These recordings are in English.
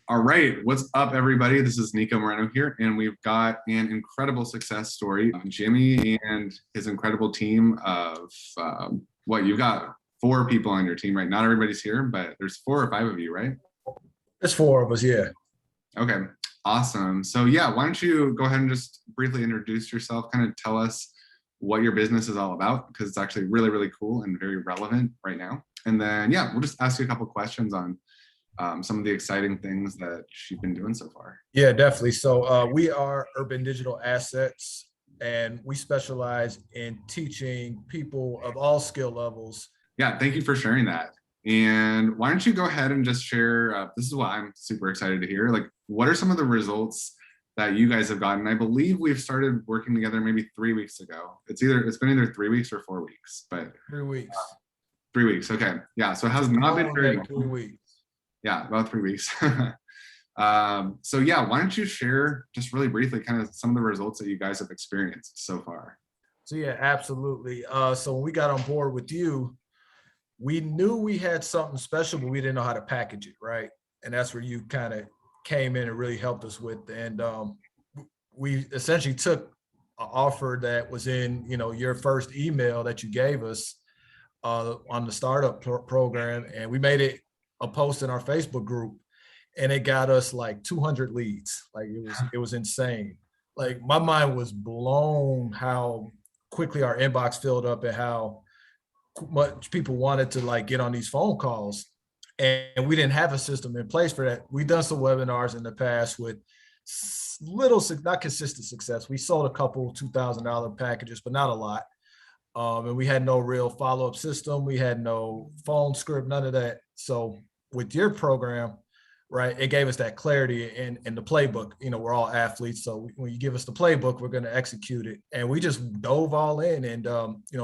All right, what's up, everybody? This is Nico Moreno here, and we've got an incredible success story. Jimmy and his incredible team of you've got 4 people on your team, right? Not everybody's here, but there's 4 or 5 of you, right? There's 4 of us, yeah. Okay, awesome. So yeah, why don't you go ahead and just briefly introduce yourself, kind of tell us what your business is all about, because it's actually really, really cool and very relevant right now. And then, yeah, we'll just ask you a couple questions on some of the exciting things that you've been doing so far. Yeah, definitely. So we are Urban Digital Assets, and we specialize in teaching people of all skill levels. Yeah, thank you for sharing that. And why don't you go ahead and just share, this is what I'm super excited to hear, like what are some of the results that you guys have gotten? I believe we've started working together maybe 3 weeks ago. It's been either 3 weeks or 4 weeks, but 3 weeks. 3 weeks, okay. Yeah, so it has not been very long. 3 weeks. Yeah, about 3 weeks. So yeah, why don't you share just really briefly kind of some of the results that you guys have experienced so far? So yeah, absolutely. So when we got on board with you, we knew we had something special, but we didn't know how to package it, right? And that's where you kind of came in and really helped us with. And we essentially took an offer that was in, your first email that you gave us on the startup program, and we made it a post in our Facebook group, and it got us like 200 leads. Like it was insane. Like my mind was blown how quickly our inbox filled up and how much people wanted to like get on these phone calls. And we didn't have a system in place for that. We've done some webinars in the past with not consistent success. We sold a couple $2,000 packages, but not a lot. And we had no real follow-up system. We had no phone script, none of that. So with your program, right, it gave us that clarity in the playbook. We're all athletes. So when you give us the playbook, we're going to execute it. And we just dove all in. And,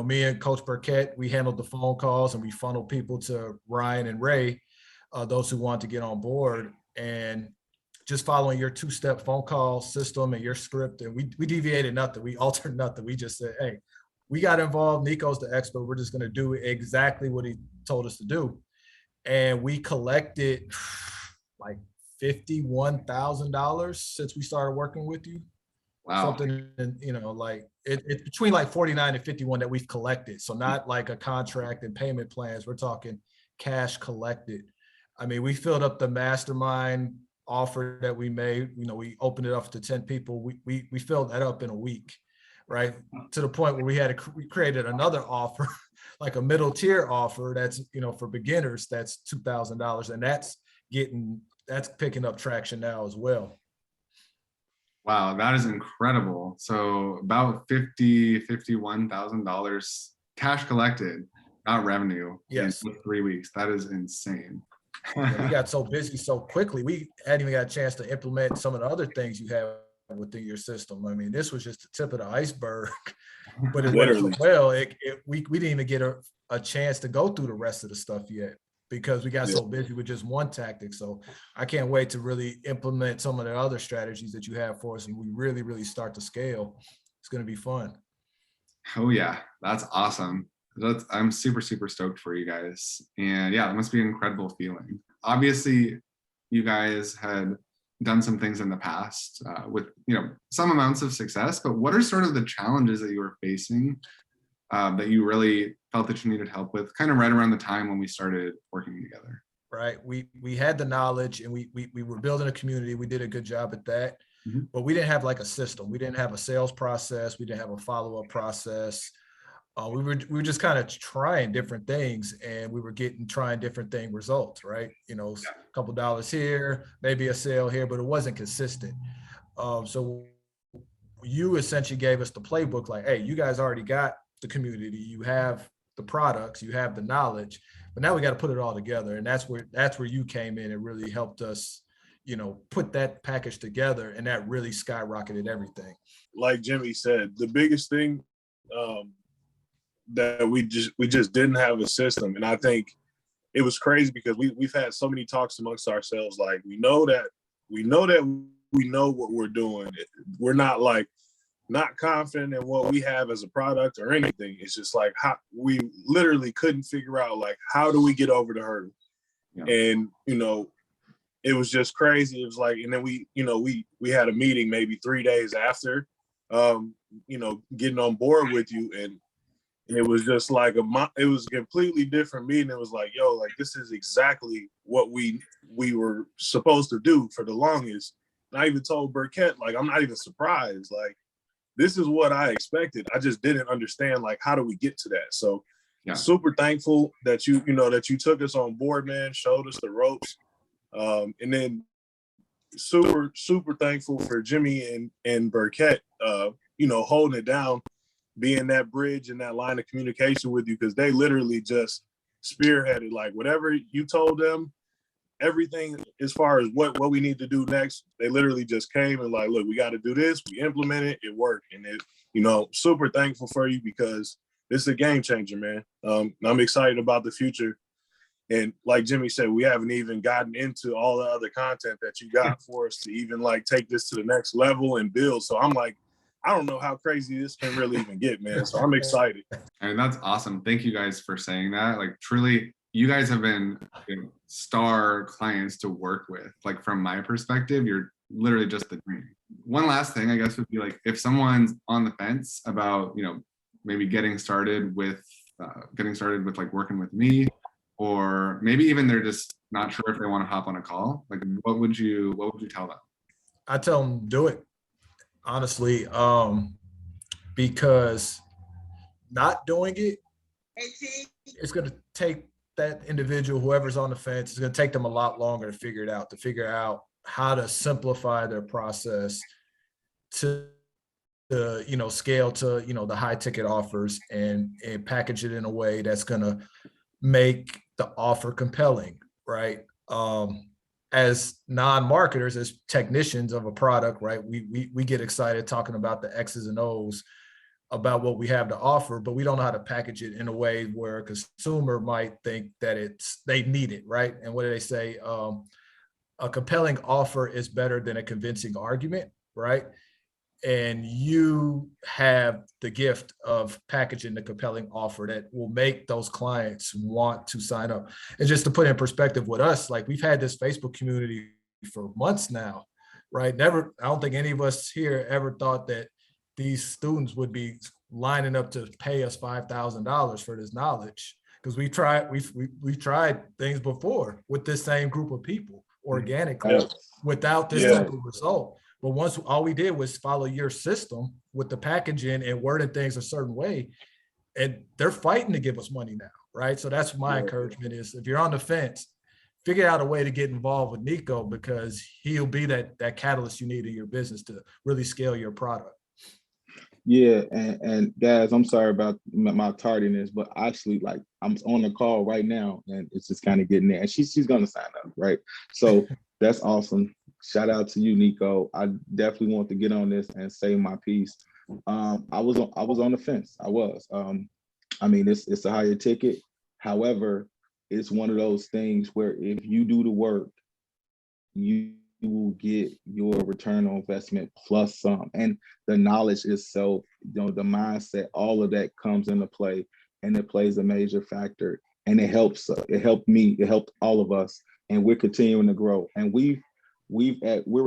me and Coach Burkett, we handled the phone calls and we funneled people to Ryan and Ray, those who want to get on board. And just following your 2-step phone call system and your script. And we deviated nothing. We altered nothing. We just said, hey, we got involved. Nico's the expert. We're just going to do exactly what he told us to do. And we collected like $51,000 since we started working with you. Wow. Something, like it's between like 49 and 51 that we've collected. So not like a contract and payment plans. We're talking cash collected. I mean, we filled up the mastermind offer that we made. We opened it up to 10 people. We filled that up in a week, right? To the point where we created another offer, like a middle tier offer that's, for beginners, that's $2,000. And that's picking up traction now as well. Wow, that is incredible. So about $51,000 cash collected, not revenue. Yes. In 3 weeks. That is insane. We got so busy so quickly. We hadn't even got a chance to implement some of the other things you have within your system. I mean, this was just the tip of the iceberg, but it went so well. We didn't even get a chance to go through the rest of the stuff yet because we got so busy with just one tactic. So I can't wait to really implement some of the other strategies that you have for us, and we really, really start to scale. It's going to be fun. Oh yeah, that's awesome. I'm super, super stoked for you guys. And yeah, it must be an incredible feeling. Obviously, you guys had done some things in the past with some amounts of success, but what are sort of the challenges that you were facing that you really felt that you needed help with kind of right around the time when we started working together? Right. We had the knowledge and we were building a community. We did a good job at that, but we didn't have like a system. We didn't have a sales process. We didn't have a follow-up process. We were just kind of trying different things, and we were trying different results, right? A couple dollars here, maybe a sale here, but it wasn't consistent. So you essentially gave us the playbook, like, hey, you guys already got the community, you have the products, you have the knowledge, but now we got to put it all together. And that's where you came in and really helped us, put that package together, and that really skyrocketed everything. Like Jimmy said, the biggest thing that we just didn't have a system. And I think it was crazy because we've had so many talks amongst ourselves. Like we know we know what we're doing. We're not confident in what we have as a product or anything. It's just like how we literally couldn't figure out like how do we get over the hurdle. Yeah. And it was just crazy. It was like, and then we had a meeting maybe 3 days after, getting on board with you, and it was just like it was a completely different meeting. It was like, yo, like this is exactly what we were supposed to do for the longest. And I even told Burkett, like, I'm not even surprised. Like, this is what I expected. I just didn't understand, like, how do we get to that? So Yeah. super thankful that you took us on board, man, showed us the ropes. And then super thankful for Jimmy and Burkett, holding it down, being that bridge and that line of communication with you, because they literally just spearheaded, like, whatever you told them, everything as far as what we need to do next. They literally just came and like, look, we got to do this. We implemented it, worked, and it, super thankful for you, because this is a game changer, man. I'm excited about the future. And like Jimmy said, we haven't even gotten into all the other content that you got for us to even like take this to the next level and build. So I'm like, I don't know how crazy this can really even get, man. So I'm excited. And that's awesome. Thank you guys for saying that. Like, truly, you guys have been star clients to work with. Like, from my perspective, you're literally just the dream. One last thing, I guess, would be like, if someone's on the fence about, maybe getting started with like working with me, or maybe even they're just not sure if they want to hop on a call, like, what would you tell them? I tell them do it, honestly, because not doing it, it's going to take that individual, whoever's on the fence, it's going to take them a lot longer to figure out how to simplify their process to scale to, the high ticket offers, and package it in a way that's going to make the offer compelling, right? As non-marketers, as technicians of a product, right, we get excited talking about the X's and O's about what we have to offer, but we don't know how to package it in a way where a consumer might think that they need it, right? And what do they say? A compelling offer is better than a convincing argument, right? And you have the gift of packaging the compelling offer that will make those clients want to sign up. And just to put in perspective with us, like, we've had this Facebook community for months now, right? I don't think any of us here ever thought that these students would be lining up to pay us $5,000 for this knowledge, because we've tried things before with this same group of people organically without this type of result. But once all we did was follow your system with the packaging and wording things a certain way, and they're fighting to give us money now, right? So that's my encouragement is, if you're on the fence, figure out a way to get involved with Nico, because he'll be that catalyst you need in your business to really scale your product. Yeah, and guys, I'm sorry about my tardiness, but actually, like, I'm on the call right now, and it's just kind of getting there. And she's gonna sign up, right? So that's awesome. Shout out to you, Nico. I definitely want to get on this and say my piece. I was on the fence. I was. I mean, it's a higher ticket. However, it's one of those things where if you do the work, you will get your return on investment plus some. And the knowledge itself, the mindset, all of that comes into play, and it plays a major factor. And it helps. It helped me. It helped all of us, and we're continuing to grow. And we're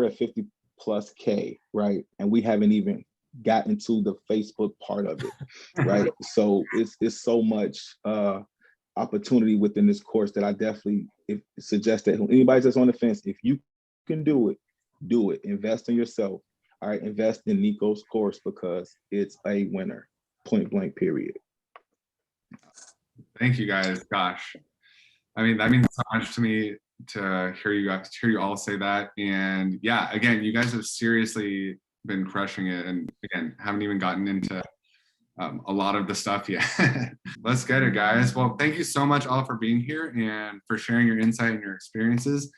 at 50 plus K, right? And we haven't even gotten to the Facebook part of it, right? So it's so much opportunity within this course that I definitely suggest that anybody that's on the fence, if you can do it. Invest in yourself. All right, invest in Nico's course, because it's a winner, point blank, period. Thank you guys. Gosh, I mean, that means so much to me to hear you all say that. And yeah, again, you guys have seriously been crushing it, and again, haven't even gotten into a lot of the stuff yet. Let's get it, guys. Well, thank you so much all for being here and for sharing your insight and your experiences.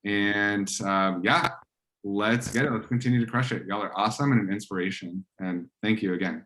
And yeah, let's get it. Let's continue to crush it. Y'all are awesome and an inspiration. And thank you again.